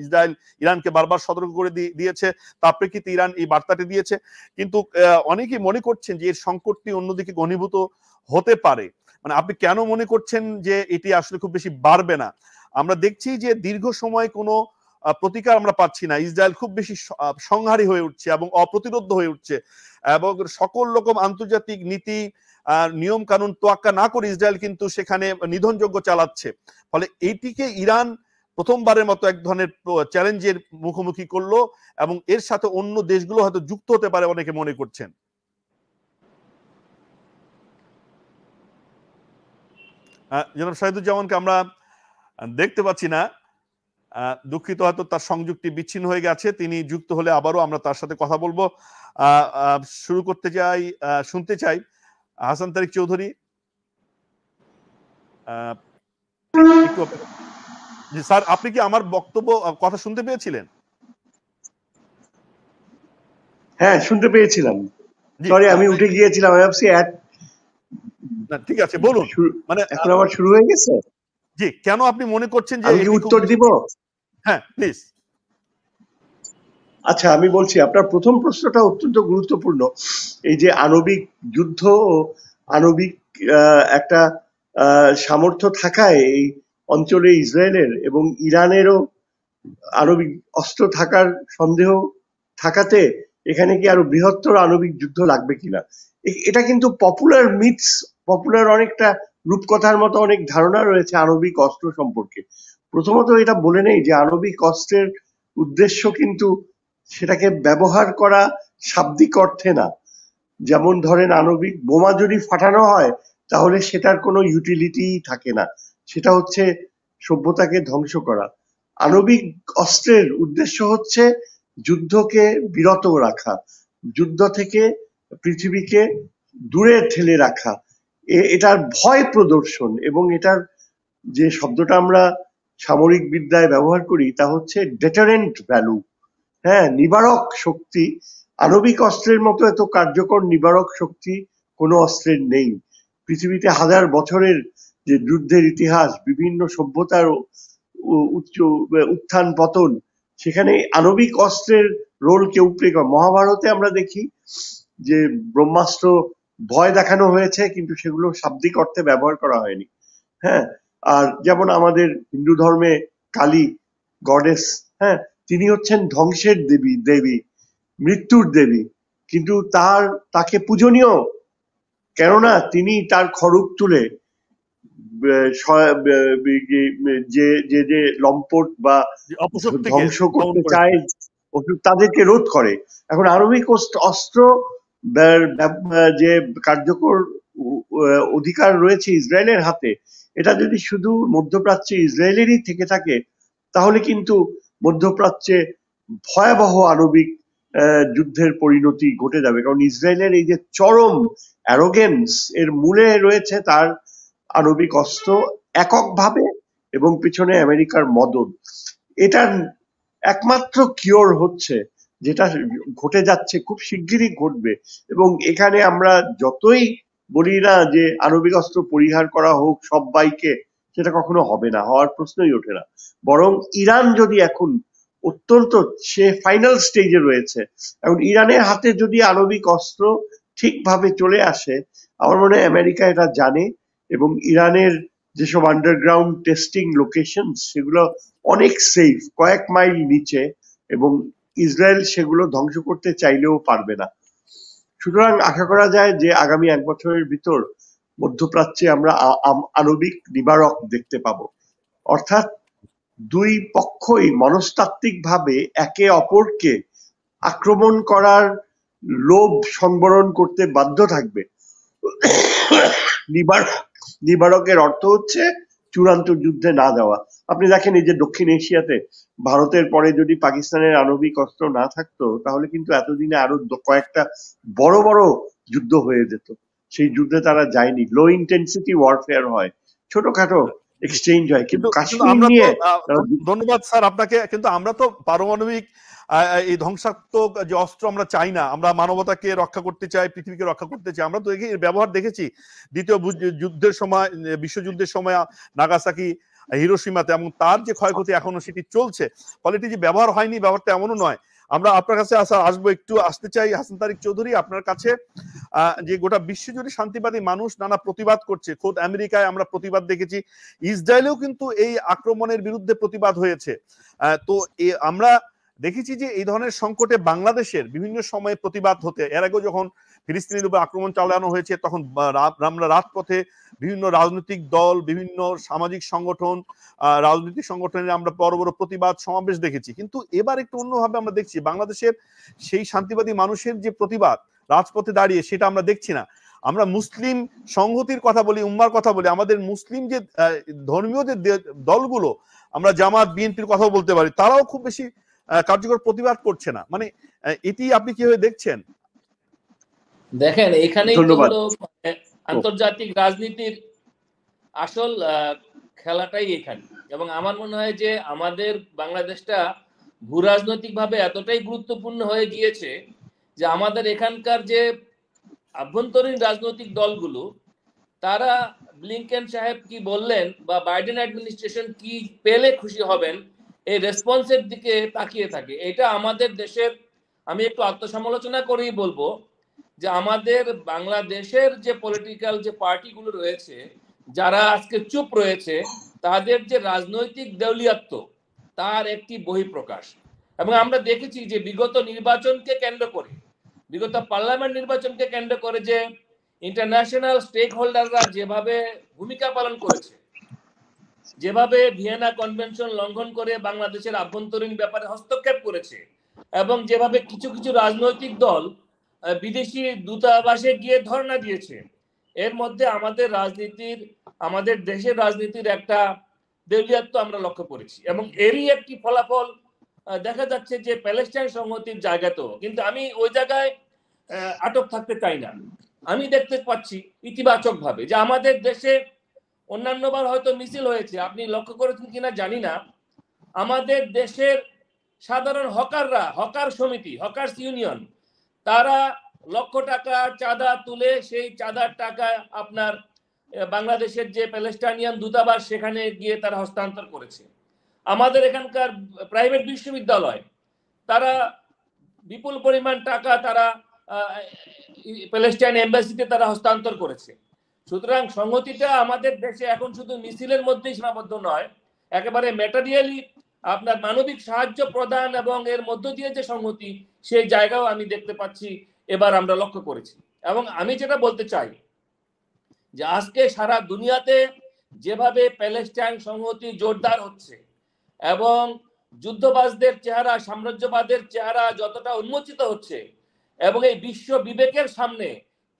ইসরায়েল ইরানকে বারবার সতর্ক করে দিয়েছে, তার প্রেক্ষিতে ইরান এই বার্তাটি দিয়েছে। কিন্তু অনেকেই মনে করছেন যে এর সংকটটি অন্যদিকে ঘনীভূত হতে পারে। মানে আপনি কেন মনে করছেন যে এটি আসলে খুব বেশি বাড়বে না? আমরা দেখছি যে দীর্ঘ সময় কোনো প্রতিকার আমরা পাচ্ছি না, ইসরায়েল খুব বেশি সংহারী হয়ে উঠছে এবং অপ্রতিরোধ হয়ে উঠছে, এবং সকল রকম আন্তর্জাতিক নীতি নিয়ম কানুন তোয়াক্কা না করে ইসরায়েল কিন্তু সেখানে নিধনযজ্ঞ চালাচ্ছে। ফলে এইটিকে ইরান প্রথমবারের মতো এক ধরনের চ্যালেঞ্জের মুখোমুখি করলো, এবং এর সাথে অন্য দেশগুলো হয়তো যুক্ত হতে পারে অনেকে মনে করছেন। জনাব শাহিদুজ্জামানকে আমরা দেখতে পাচ্ছি না, দুঃখিত, হয়তো তার সংযোগটি বিচ্ছিন্ন হয়ে গেছে। তিনি যুক্ত হলে আবারও আমরা তার সাথে কথা বলবো। শুরু করতে চাই, শুনতে চাই হাসান তারিক চৌধুরী। জি স্যার, আপনি কি আমার বক্তব্য কথা শুনতে পেয়েছিলেন? হ্যাঁ, শুনতে পেয়েছিলাম। সরি, আমি উঠে গিয়েছিলাম। ঠিক আছে, বলুন। মানে এখন আবার শুরু হয়ে গেছে। জি, কেন আপনি মনে করছেন যে আমি উত্তর দিব? হ্যাঁ প্লিজ। আচ্ছা, আমি বলছি, আপনার প্রথম প্রশ্নটা অত্যন্ত গুরুত্বপূর্ণ। এই যে আণবিক যুদ্ধ ও আণবিক একটা সামর্থ্য থাকায় এই অঞ্চলে ইসরায়েলের এবং ইরানেরও আণবিক অস্ত্র থাকার সন্দেহ থাকাতে এখানে কি আরো বৃহত্তর আণবিক যুদ্ধ লাগবে কিনা, এটা কিন্তু পপুলার মিথস, পপুলার অনেকটা রূপকথার মতো অনেক ধারণা রয়েছে আণবিক অস্ত্র সম্পর্কে। প্রথমত এটা বলে নেই যে আণবিক অস্ত্রের উদ্দেশ্য কিন্তু সেটাকে ব্যবহার করা শাব্দিক অর্থে না। যেমন ধরেন, আণবিক বোমা যদি ফাটানো হয় তাহলে সেটার কোনো ইউটিলিটি থাকে না, সেটা হচ্ছে সভ্যতাকে ধ্বংস করা। আণবিক অস্ত্রের উদ্দেশ্য হচ্ছে যুদ্ধকে বিরত রাখা, যুদ্ধ থেকে পৃথিবীকে দূরে ঠেলে রাখা, এটার ভয় প্রদর্শন, এবং এটার যে শব্দটা আমরা সামরিক বিদ্যায় ব্যবহার করি তা হচ্ছে ডেটারেন্ট ভ্যালু। হ্যাঁ, নিবারক শক্তি। আণবিক অস্ত্রের মতো এত কার্যকর নিবারক শক্তি কোনো অস্ত্রের নেই। পৃথিবীতে হাজার বছরের যে যুদ্ধের ইতিহাস, বিভিন্ন সভ্যতার উত্থান পতন, সেখানে আণবিক অস্ত্রের রোল কেউ প্লে করে। মহাভারতে আমরা দেখি যে ব্রহ্মাস্ত্র ভয় দেখানো হয়েছে, কিন্তু সেগুলো শাব্দিক অর্থে ব্যবহার করা হয়নি। হ্যাঁ, আর যেমন আমাদের হিন্দু ধর্মে কালী গডেস, হ্যাঁ, তিনি হচ্ছেন ধ্বংসের দেবী, মৃত্যুর দেবী, কিন্তু তাকে পূজনীয়, কেননা তিনি তার খড়গ তুলে যে লম্পট বা ধ্বংস করতে চায় তাদেরকে রোধ করে। এখন আণবিক অস্ত্র যে কার্যকর অধিকার রয়েছে ইসরায়েলের হাতে, এটা যদি শুধু মধ্যপ্রাচ্যে ইসরায়েলেরই থেকে থাকে তাহলে কিন্তু মধ্যপ্রাচ্যে ভয়াবহ আণবিক যুদ্ধের পরিণতি ঘটে যাবে। কারণ ইসরায়েলের এই যে চরম অ্যারোগেন্স, এর মূলে রয়েছে তার আণবিক অস্ত্র এককভাবে এবং পিছনে আমেরিকার মদদ। এটার একমাত্র কিওর হচ্ছে, যেটা ঘটে যাচ্ছে, খুব শিগগিরই ঘটবে। এবং এখানে আমরা যতই বলি না যে আণবিক অস্ত্র পরিহার করা হোক সবাইকে, সেটা কখনো হবে না, হওয়ার প্রশ্নই ওঠে না। বরং ইরান যদি এখন অত্যন্ত, সে ফাইনাল স্টেজে রয়েছে, এখন ইরানের হাতে যদি আণবিক অস্ত্র ঠিকভাবে চলে আসে, আমার মনে হয় আমেরিকা এটা জানে, এবং ইরানের যেসব আন্ডারগ্রাউন্ড টেস্টিং লোকেশন সেগুলো অনেক সেফ, কয়েক মাইল নিচে, এবং ইসরায়েল সেগুলো ধ্বংস করতে চাইলেও পারবে না। সুতরাং আশা করা যায় যে আগামী 1 বছরের ভিতর মধ্যপ্রাচ্যে আমরা আণবিক নিবারক দেখতে পাবো। অর্থাৎ দুই পক্ষই মনস্তাত্ত্বিকভাবে একে অপরকে আক্রমণ করার লোভ সংবরণ করতে বাধ্য থাকবে। নিবারকের অর্থ হচ্ছে চূড়ান্ত যুদ্ধে না যাওয়া। আপনি দেখেন এই যে দক্ষিণ এশিয়াতে ভারতের পরে যদি পাকিস্তানের আণবিক অস্ত্র না থাকতো, তাহলে কিন্তু এতদিনে আরো কয়েকটা বড় বড় যুদ্ধ হয়ে যেত। সেই যুদ্ধে তারা যায়নি। লো ইন্টেন্সিটি ওয়ারফেয়ার হয়, ছোটখাটো এক্সচেঞ্জ হয়, কিন্তু কাশ্মীর আমরা নিয়ে ধন্যবাদ স্যার আপনাকে, কিন্তু আমরা তো পারমাণবিক এই ধ্বংসাত্মক যে অস্ত্র আমরা চাই না, আমরা মানবতাকে রক্ষা করতে চাই, পৃথিবীকে রক্ষা করতে চাই। আমরা তো এর ব্যবহার দেখেছি দ্বিতীয় যুদ্ধের সময়, বিশ্বযুদ্ধের সময় নাগাসাকি, হিরোশিমাতে, এবং তার যে ক্ষয়ক্ষতি এখনো সেটি চলছে। ফলে এটি যে ব্যবহার হয়নি, ব্যবহারটা এমনও নয়। আমরা আপনার কাছে আসতে চাই হাসান তারিক চৌধুরী, আপনার কাছে যে গোটা বিশ্বজুড়ে শান্তিবাদী মানুষ নানা প্রতিবাদ করছে। খোদ আমেরিকায় আমরা প্রতিবাদ দেখেছি, ইসরায়েলেও কিন্তু এই আক্রমণের বিরুদ্ধে প্রতিবাদ হয়েছে। তো আমরা দেখেছি যে এই ধরনের সংকটে বাংলাদেশের বিভিন্ন সময়ে প্রতিবাদ হতে, এর আগেও যখন ফিলিস্তিনের উপর আক্রমণ চালানো হয়েছে তখন আমরা রাজপথে বিভিন্ন রাজনৈতিক দল, বিভিন্ন সামাজিক সংগঠন, রাজনৈতিক সংগঠনের আমরা বড় বড় প্রতিবাদ সমাবেশ দেখেছি। কিন্তু এবার একটু অন্যভাবে আমরা দেখছি, বাংলাদেশের সেই শান্তিবাদী মানুষের যে প্রতিবাদ রাজপথে দাঁড়িয়ে, সেটা আমরা দেখছি না। আমরা মুসলিম সংহতির কথা বলি, উম্মার কথা বলি, আমাদের মুসলিম যে ধর্মীয় যে দলগুলো, আমরা জামাত, বিএনপির কথাও বলতে পারি, তারাও খুব বেশি কার্যকর প্রতিবাদ করছে না। মানে এটি আপনি কিভাবে দেখছেন? দেখেন, এখানেই তো হলো আন্তর্জাতিক রাজনীতির আসল খেলাটাই এখানে। এবং আমার মনে হয় যে আমাদের বাংলাদেশটা ভূ রাজনৈতিক ভাবে এতটাই গুরুত্বপূর্ণ হয়ে গিয়েছে যে আমাদের এখানকার যে আভ্যন্তরীণ রাজনৈতিক দলগুলো, তারা ব্লিংকেন সাহেব কি বললেন বা বাইডেন অ্যাডমিনিস্ট্রেশন কি পেলে খুশি হবেন, এই রেসপন্সের দিকে তাকিয়ে থাকে। এটা আমাদের দেশের, আমি একটু আত্মসমালোচনা করেই বলবো যে আমাদের বাংলাদেশের যে পলিটিক্যাল যে পার্টিগুলো রয়েছে, যারা আজকে চুপ রয়েছে, তাদের যে রাজনৈতিক দেউলিয়াত্ব, তার একটি বহিঃপ্রকাশ। এবং আমরা দেখেছি যে বিগত নির্বাচনকে কেন্দ্র করে, বিগত পার্লামেন্ট নির্বাচনকে কেন্দ্র করে যে ইন্টারন্যাশনাল স্টেক হোল্ডাররা যেভাবে ভূমিকা পালন করেছে, যেভাবে ভিয়েনা কনভেনশন লঙ্ঘন করে বাংলাদেশের আভ্যন্তরীণ ব্যাপারে হস্তক্ষেপ করেছে, এবং যেভাবে কিছু কিছু রাজনৈতিক দল বিদেশি দূতাবাসে গিয়ে ধর্ণা দিয়েছে, এর মধ্যে আমাদের রাজনীতির, আমাদের দেশের রাজনীতির একটা দেউলিয়াত্ব আমরা লক্ষ্য করেছি। এবং এরই একটি ফলাফল দেখা যাচ্ছে যে প্যালেস্টাইন সংহতির জায়গাতেও। কিন্তু আমি ওই জায়গায় আটক থাকতে চাই না। আমি দেখতে পাচ্ছি ইতিবাচক ভাবে যে আমাদের দেশে অন্যান্যবার হয়তো মিছিল হয়েছে, আপনি লক্ষ্য করেছেন কিনা জানি না, আমাদের দেশের সাধারণ হকাররা, হকার সমিতি, হকার্স ইউনিয়ন, তারা লক্ষ টাকা চাঁদা তুলে সেই চাঁদার টাকা আপনার বাংলাদেশের যে প্যালেস্টাইনিয়ান দূতাবাস সেখানে গিয়ে তারা হস্তান্তর করেছে। আমাদের এখানকার প্রাইভেট বিশ্ববিদ্যালয়, তারা বিপুল পরিমাণ টাকা তারা প্যালেস্টাইন এম্বাসিতে তারা হস্তান্তর করেছে। সুতরাং সংহতিটা আমাদের দেশে এখন শুধু মিছিলের মধ্যেই সীমাবদ্ধ নয়, একেবারে ম্যাটেরিয়ালি আপনার মানবিক সাহায্য প্রদান এবং এর মধ্য দিয়ে যে সংহতি, সেই জায়গাও আমি দেখতে পাচ্ছি এবার আমরা লক্ষ্য করেছি। এবং আমি যেটা বলতে চাই যে আজকে সারা দুনিয়াতে যেভাবে প্যালেস্টাইন সংহতি জোরদার হচ্ছে এবং যুদ্ধবাজদের চেহারা, সাম্রাজ্যবাদের চেহারা যতটা উন্মোচিত হচ্ছে, এবং এই বিশ্ব বিবেকের সামনে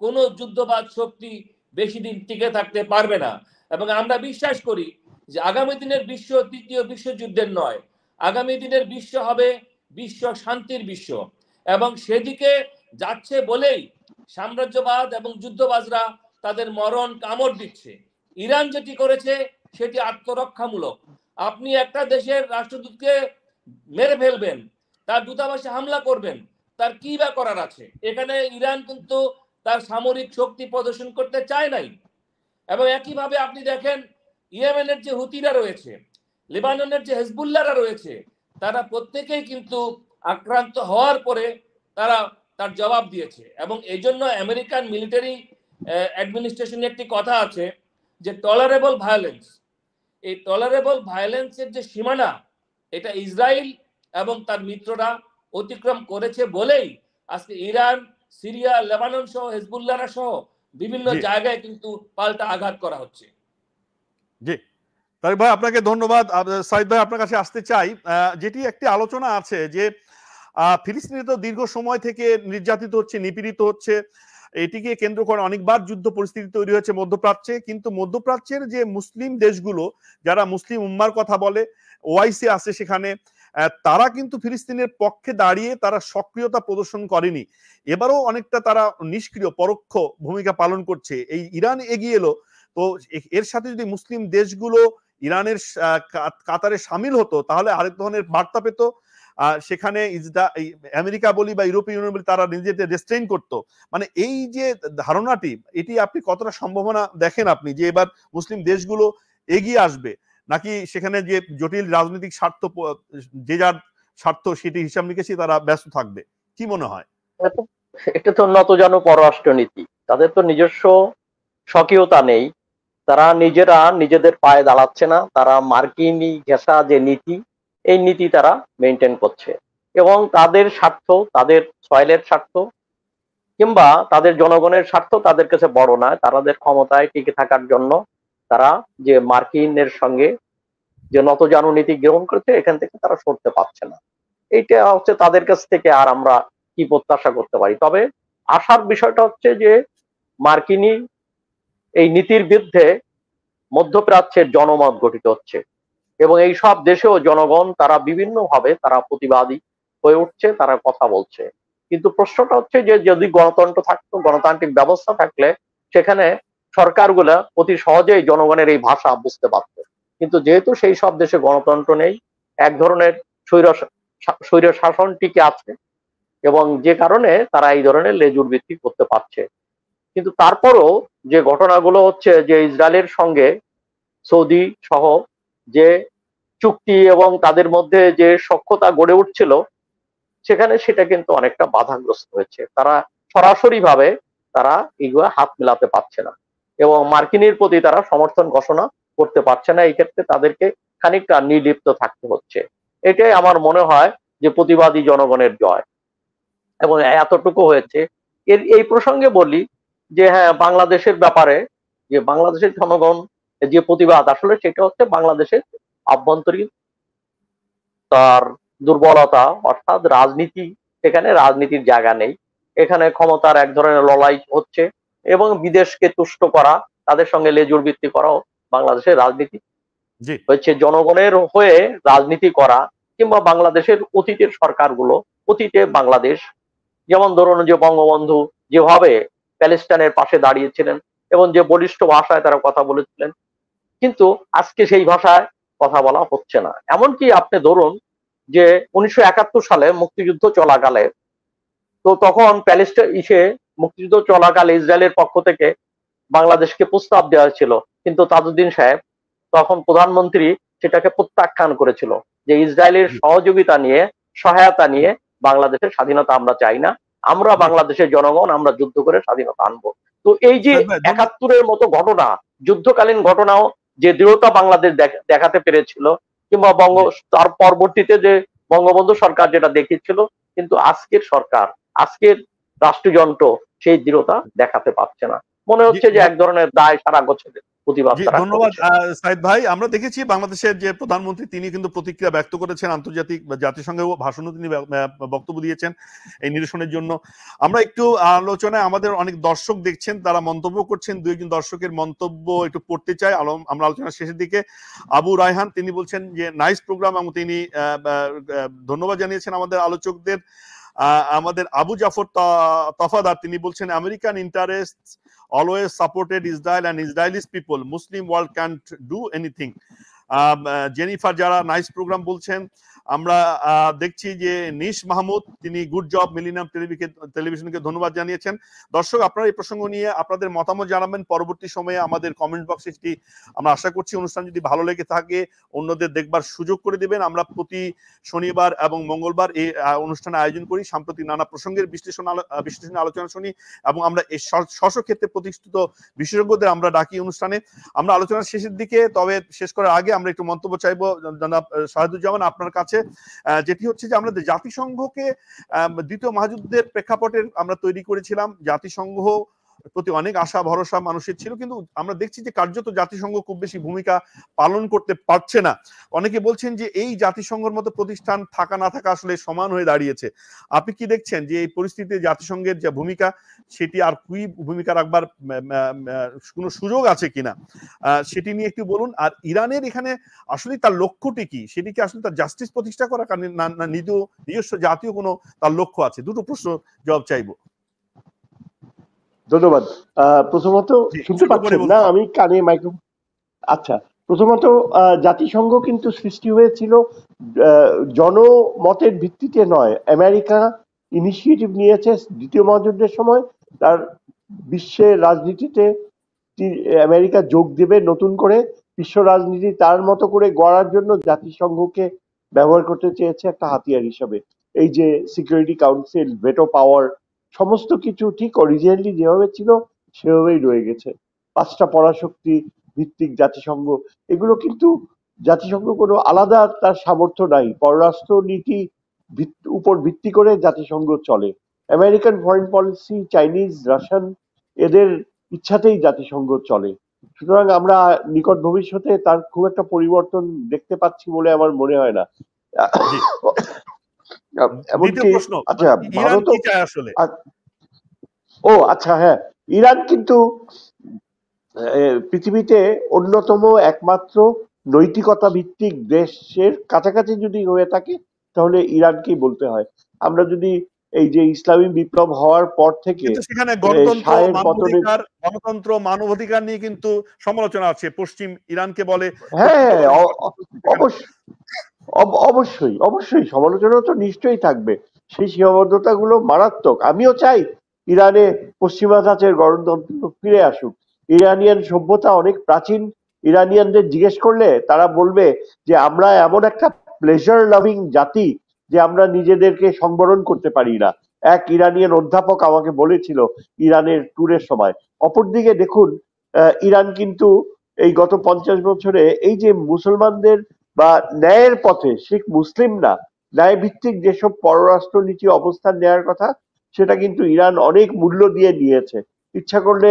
কোনো যুদ্ধবাদ শক্তি বেশি দিন টিকে থাকতে পারবে না। এবং আমরা বিশ্বাস করি যে আগামী দিনের বিশ্ব তৃতীয় বিশ্বযুদ্ধের নয়, আগামী দিনের বিশ্ব হবে বিশ্ব শান্তির বিশ্ব। এবং সেদিকে যাচ্ছে বলেই সাম্রাজ্যবাদ এবং যুদ্ধবাজরা তাদের মরণ কামড় দিচ্ছে। ইরান যেটি করেছে সেটি আত্মরক্ষামূলক। আপনি একটা দেশের রাষ্ট্রদূতকে মেরে ফেলবেন, তার দূতাবাসে হামলা করবেন, তার কি বা করার আছে? এখানে ইরান কিন্তু তার সামরিক শক্তি প্রদর্শন করতে চায় নাই। এবং একইভাবে আপনি দেখেন ইয়েমেনের যে হুতিরা রয়েছে, লেবাননের যে হেজবুল্লাহরা রয়েছে, তারা প্রত্যেকেই কিন্তু আক্রান্ত হওয়ার পরে তারা তার জবাব দিয়েছে। এবং এই জন্য আমেরিকান মিলিটারি অ্যাডমিনিস্ট্রেশনে একটি কথা আছে যে টলারেবল ভায়োলেন্স, এই টলারেবল ভায়োলেন্সের যে সীমানা, এটা ইসরায়েল এবং তার মিত্ররা অতিক্রম করেছে বলেই আজকে ইরান, সিরিয়া, লেবানন সহ হেজবুল্লাহরা সহ বিভিন্ন জায়গায় কিন্তু পাল্টা আঘাত করা হচ্ছে। জি তারিক ভাই, আপনাকে ধন্যবাদ। সাইদ ভাই, আপনার কাছে আসতে চাই। যেটি একটি আলোচনা আছে যে ফিলিস্তিনি তো দীর্ঘ সময় থেকে নির্যাতিত হচ্ছে, নিপীড়িত হচ্ছে, এটিকে কেন্দ্র করে অনেকবার যুদ্ধ পরিস্থিতি তৈরি হয়েছে মধ্যপ্রাচ্যে। কিন্তু মধ্যপ্রাচ্যের যে মুসলিম দেশগুলো, যারা মুসলিম উম্মার কথা বলে, ওআইসি আছে সেখানে, তারা কিন্তু ফিলিস্তিনের পক্ষে দাঁড়িয়ে তারা সক্রিয়তা প্রদর্শন করেনি। এবারও অনেকটা তারা নিষ্ক্রিয়, পরোক্ষ ভূমিকা পালন করছে। এই ইরান এগিয়ে এলো, তো এর সাথে যদি মুসলিম দেশগুলো ইরানের কাতারে সামিল হতো তাহলে আরেক ধরনের বার্তা পেত। সেখানে আমেরিকা বলি বা ইউরোপীয় ইউনিয়ন বলি, তারা নিজেদের রেস্ট্রেইন করতো। মানে এই যে ধারণাটি, এটি আপনি কতটা সম্ভাবনা দেখেন আপনি যে এবার মুসলিম দেশগুলো এগিয়ে আসবে, নাকি সেখানে যে জটিল রাজনৈতিক স্বার্থ, যে যার স্বার্থ সেটি হিসাব নিকেছি তারা ব্যস্ত থাকবে? কি মনে হয়? এটা তো নতজানু পররাষ্ট্রনীতি, তাদের তো নিজস্ব স্বকীয়তা নেই, তারা নিজেরা নিজেদের পায়ে দাঁড়াচ্ছে না, তারা মার্কিনী ঘেঁষা যে নীতি, এই নীতি তারা মেনটেন করছে। এবং তাদের স্বার্থ, তাদের সয়েলের স্বার্থ কিংবা তাদের জনগণের স্বার্থ তাদের কাছে বড় নয়। তাদের ক্ষমতায় টিকে থাকার জন্য তারা যে মার্কিনের সঙ্গে যে নতজানু নীতি গ্রহণ করেছে, এখান থেকে তারা সরতে পারছে না। এইটা হচ্ছে তাদের কাছ থেকে আর আমরা কি প্রত্যাশা করতে পারি? তবে আশার বিষয়টা হচ্ছে যে মার্কিনী এই নীতির বিরুদ্ধে মধ্যপ্রাচ্যের জনমত গঠিত হচ্ছে এবং এই সব দেশেও জনগণ তারা বিভিন্ন ভাবে তারা প্রতিবাদী হয়ে উঠছে, তারা কথা বলছে। কিন্তু প্রশ্নটা হচ্ছে যে যদি গণতন্ত্র থাকতো, গণতান্ত্রিক ব্যবস্থা থাকলে সেখানে সরকারগুলা অতি সহজেই জনগণের এই ভাষা বুঝতে পারত। কিন্তু যেহেতু সেই সব দেশে গণতন্ত্র নেই, এক ধরনের স্বৈর শাসন টিকে আছে এবং যে কারণে তারা এই ধরনের লেজুর ভিত্তি করতে পারছে। কিন্তু তারপরও যে ঘটনাগুলো হচ্ছে যে ইসরায়েলের সঙ্গে সৌদি সহ যে চুক্তি এবং তাদের মধ্যে যে সখ্যতা গড়ে উঠছিল, সেখানে সেটা কিন্তু অনেকটা বাধাগ্রস্ত হয়েছে। তারা সরাসরি ভাবে তারা এগুলো হাত মেলাতে পারছে না এবং মার্কিনের প্রতি তারা সমর্থন ঘোষণা করতে পারছে না। এই ক্ষেত্রে তাদেরকে খানিকটা নির্লিপ্ত থাকতে হচ্ছে। এটাই আমার মনে হয় যে প্রতিবাদী জনগণের জয়, এবং এতটুকু হয়েছে। এই প্রসঙ্গে বলি যে হ্যাঁ, বাংলাদেশের ব্যাপারে যে বাংলাদেশের জনগণ যে প্রতিবাদ, আসলে সেটা হচ্ছে বাংলাদেশের আভ্যন্তরীণ তার দুর্বলতা, অর্থাৎ রাজনীতি, সেখানে রাজনীতির জায়গা নেই। এখানে ক্ষমতার এক ধরনের লড়াই হচ্ছে এবং বিদেশকে তুষ্ট করা, তাদের সঙ্গে লেজুর ভিত্তি করাও বাংলাদেশের রাজনীতি হচ্ছে। জনগণের হয়ে রাজনীতি করা কিংবা বাংলাদেশের অতীতের সরকারগুলো, অতীতে বাংলাদেশ যেমন ধরুন যে বঙ্গবন্ধু যেভাবে প্যালেস্টাইনের পাশে দাঁড়িয়েছিলেন এবং যে বলিষ্ঠ ভাষায় তারা কথা বলেছিলেন, কিন্তু আজকে সেই ভাষায় কথা বলা হচ্ছে না। এমনকি আপনি ধরুন যে 1971 সালে মুক্তিযুদ্ধ চলাকালে, তো তখন মুক্তিযুদ্ধ চলাকালে ইসরায়েলের পক্ষ থেকে বাংলাদেশকে প্রস্তাব দেওয়া হয়েছিল, কিন্তু তাজউদ্দিন সাহেব তখন প্রধানমন্ত্রী সেটাকে প্রত্যাখ্যান করেছিল যে ইসরায়েলের সহযোগিতা নিয়ে, সহায়তা নিয়ে বাংলাদেশের স্বাধীনতা আমরা চাই না, আমরা বাংলাদেশের জনগণ আমরা যুদ্ধ করে স্বাধীনতা আনবো। তো এই যে 71-এর মতো ঘটনা, যুদ্ধকালীন ঘটনাও যে দৃঢ়তা বাংলাদেশ দেখাতে পেরেছিল, কিংবা তার পরবর্তীতে যে বঙ্গবন্ধু সরকার যেটা দেখিয়েছিল, কিন্তু আজকের সরকার, আজকের রাষ্ট্রযন্ত্র সেই দৃঢ়তা দেখাতে পারছে না। মনে হচ্ছে যে এক ধরনের দায় সারা গোছের প্রতিবাদ। ধন্যবাদ সাইদ ভাই। আমরা দেখেছি বাংলাদেশের যে প্রধানমন্ত্রী, তিনি কিন্তু প্রতিক্রিয়া ব্যক্ত করেছেন, আন্তর্জাতিক জাতিসংঘে ভাষণও তিনি বক্তব্য দিয়েছেন এই নিরসনের জন্য। আমরা একটু আলোচনায় আমাদের অনেক দর্শক দেখছেন, তারা মন্তব্য করছেন। দুই একজন দর্শকের মন্তব্য একটু পড়তে চাই আমরা আলোচনার শেষের দিকে। আবু রায়হান তিনি বলছেন যে নাইস প্রোগ্রাম, এবং তিনি ধন্যবাদ জানিয়েছেন আমাদের আলোচকদের। আমাদের আবু জাফর তফাদার তিনি বলছেন American interest always supported Israel and Israelis people. Muslim world can't do anything. Jennifer যারা নাইস প্রোগ্রাম বলছেন, আমরা দেখছি যে নিশ মাহমুদ তিনি গুড জব মিলিনিয়াম টেলিভিশনকে ধন্যবাদ জানিয়েছেন। দর্শক আপনারা এই প্রসঙ্গ নিয়ে আপনাদের মতামত জানাবেন পরবর্তী সময়ে আমাদের কমেন্ট বক্সে, যেটি আমরা আশা করছি অনুষ্ঠান যদি ভালো লেগে থাকে অন্যদের দেখবার সুযোগ করে দিবেন। আমরা প্রতি শনিবার এবং মঙ্গলবার এই অনুষ্ঠানে আয়োজন করি, সাম্প্রতিক নানা প্রসঙ্গের বিশ্লেষণ আলোচনা শুনি এবং আমরা এই স্ব ক্ষেত্রে প্রতিষ্ঠিত বিশেষজ্ঞদের আমরা ডাকি অনুষ্ঠানে। আমরা আলোচনার শেষের দিকে, তবে শেষ করার আগে আমরা একটু মন্তব্য চাইবো জনাব শাহিদুজ্জামান আপনার কাছে, যেটি হচ্ছে যে আমরা জাতিসংঘকে দ্বিতীয় মহাযুদ্ধের প্রেক্ষাপটে আমরা তৈরি করেছিলাম। জাতিসংঘ প্রতি অনেক আশা ভরসা মানুষের ছিল, কিন্তু আমরা দেখছি যে কার্যত জাতিসংঘ খুব বেশি ভূমিকা পালন করতে পারছে না। অনেকে বলছেন যে এই জাতিসংঘের মতো প্রতিষ্ঠান থাকা না থাকা আসলে সমান হয়ে দাঁড়িয়েছে। আপনি কি দেখছেন যে এই পরিস্থিতিতে জাতিসংঘের যে ভূমিকা সেটি আর কি ভূমিকা রাখবার কোনো সুযোগ আছে কিনা সেটি নিয়ে একটু বলুন। আর ইরানের এখানে আসলে তার লক্ষ্যটি কি, সেটি কি আসলে তার জাস্টিস প্রতিষ্ঠা করা, না নিজস্ব জাতীয় কোনো তার লক্ষ্য আছে? দুটো প্রশ্ন জবাব চাইবো। ধন্যবাদ। প্রথমত শুনতে পাচ্ছেন না? আমি কানে মাইক্রোফোন। আচ্ছা, প্রথমত জাতিসংঘ কিন্তু সৃষ্টি হয়েছিল জনমতের ভিত্তিতে নয়। আমেরিকা ইনিশিয়েটিভ নিয়েছে দ্বিতীয় মহাযুদ্ধের সময়, তার বিশ্বের রাজনীতিতে আমেরিকা যোগ দেবে নতুন করে, বিশ্ব রাজনীতি তার মতো করে গড়ার জন্য জাতিসংঘকে ব্যবহার করতে চেয়েছে একটা হাতিয়ার হিসাবে। এই যে সিকিউরিটি কাউন্সিল, ভেটো পাওয়ার, সমস্ত কিছু ঠিক অরিজিনালি যেভাবে ছিল সেভাবেই রয়ে গেছে। 5টা পরাশক্তি ভিত্তিক জাতিসংঘ, এগুলো কিন্তু জাতিসংঘ কোনো আলাদা তার সামর্থ্য নাই। পররাষ্ট্র নীতি উপর ভিত্তি করে জাতিসংঘ চলে। American foreign policy, Chinese, Russian, এদের ইচ্ছাতেই জাতিসংঘ চলে। সুতরাং আমরা নিকট ভবিষ্যতে তার খুব একটা পরিবর্তন দেখতে পাচ্ছি বলে আমার মনে হয় না। এমনকি আচ্ছা, ভারত আচ্ছা হ্যাঁ, ইরান কিন্তু পৃথিবীতে অন্যতম একমাত্র নৈতিকতা ভিত্তিক দেশের কাছাকাছি যদি হয়ে থাকে তাহলে ইরানকেই বলতে হয়। আমরা যদি এই যে ইসলামী বিপ্লব হওয়ার পর থেকে সেখানে গণতন্ত্র মানবাধিকার নিয়ে কিন্তু সমালোচনা আছে, পশ্চিম ইরানকে বলে। হ্যাঁ, অবশ্যই অবশ্যই সমালোচনা তো নিশ্চয়ই থাকবে। সেই সীমাবদ্ধতাগুলো মারাত্মক। আমিও চাই ইরানে পশ্চিমা ধাঁচের গণতন্ত্র ফিরে আসুক। ইরানিয়ান সভ্যতা অনেক প্রাচীন। ইরানিয়ানদের জিজ্ঞেস করলে তারা বলবে যে আমরা এমন একটা প্লেজার লাভিং জাতি যে আমরা নিজেদেরকে সংবরণ করতে পারি না। এক ইরানিয়ান অধ্যাপক আমাকে বলেছিল ইরানের ট্যুরের সময়। অপরদিকে দেখুন, ইরান কিন্তু এই গত 50 বছরে এই যে মুসলমানদের বা ন্যায়ের পথে, শিখ মুসলিম না, ন্যায় ভিত্তিক যেসব পররাষ্ট্র নীতি অবস্থান নেওয়ার কথা সেটা কিন্তু ইরান অনেক মূল্য দিয়ে নিয়েছে। ইচ্ছা করলে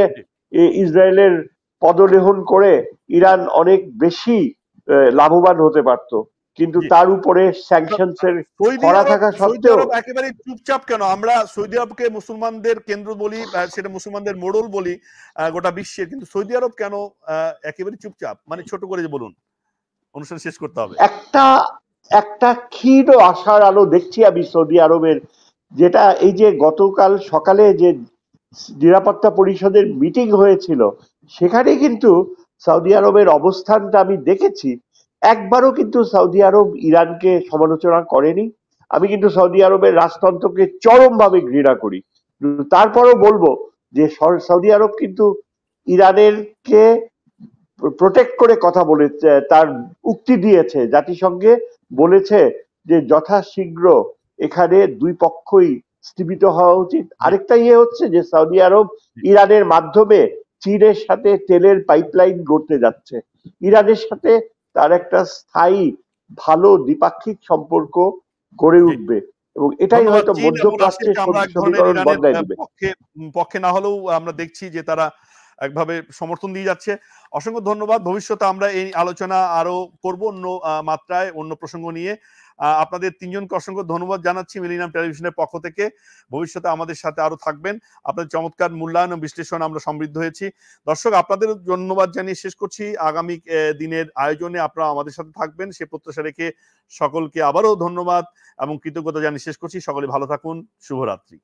ইসরায়েলের পদলেহন করে ইরান অনেক বেশি লাভবান হতে পারত, কিন্তু তার উপরে স্যাংশনসের করা থাকা সত্ত্বেও একেবারে চুপচাপ কেন? আমরা সৌদি আরবকে মুসলমানদের কেন্দ্র বলি, সেটা মুসলমানদের মোড়ল বলি গোটা বিশ্বের, কিন্তু সৌদি আরব কেন একেবারে চুপচাপ? মানে ছোট করে যে বলুন, অনুষ্ঠান শেষ করতে হবে। একটা ক্ষীণ আশার আলো দেখছি আমি সৌদি আরবের, যেটা এই যে গতকাল সকালে যে নিরাপত্তা পরিষদের মিটিং হয়েছিল সেখানে কিন্তু সৌদি আরবের অবস্থানটা আমি দেখেছি। একবারও কিন্তু সৌদি আরব ইরানকে সমালোচনা করেনি। আমি কিন্তু সৌদি আরবের রাজতন্ত্রকে চরমভাবে ঘৃণা করি, তারপরও বলবো যে সৌদি আরব কিন্তু ইরানেরকে প্রোটেক্ট করে কথা বলেছে, তার উক্তি দিয়েছে, জাতিসংঘে বলেছে যে যথাশীঘ্র এখানে দুই পক্ষই স্থীমিত হওয়া উচিত। আরেকটা হচ্ছে যে সৌদি আরব ইরানের মাধ্যমে চীনের সাথে তেলের পাইপলাইন গড়তে যাচ্ছে। ইরানের সাথে তার একটা স্থায়ী ভালো দ্বিপাক্ষিক সম্পর্ক গড়ে উঠবে এবং এটাই হয়তো মধ্যপ্রাচ্যের সমীকরণ বদলায় দিবে। পক্ষে না হলেও আমরা দেখছি যে তারা একভাবে সমর্থন দিয়ে যাচ্ছে। অসংখ্য ধন্যবাদ। ভবিষ্যতে আমরা এই আলোচনা আরো করব অন্য মাত্রায়, অন্য প্রসঙ্গ নিয়ে। আপনাদের তিনজনকে অসংখ্য ধন্যবাদ জানাচ্ছি মিলিনিয়াম টেলিভিশনের পক্ষ থেকে। ভবিষ্যতে আমাদের সাথে আরো থাকবেন। আপনাদের চমৎকার মূল্যায়ন ও বিশ্লেষণ আমরা সমৃদ্ধ হয়েছি। দর্শক, আপনাদের ধন্যবাদ জানিয়ে শেষ করছি। আগামী দিনের আয়োজনে আপনারা আমাদের সাথে থাকবেন সে প্রত্যাশা রেখে সকলকে আবারও ধন্যবাদ এবং কৃতজ্ঞতা জানিয়ে শেষ করছি। সকলে ভালো থাকুন। শুভরাত্রি।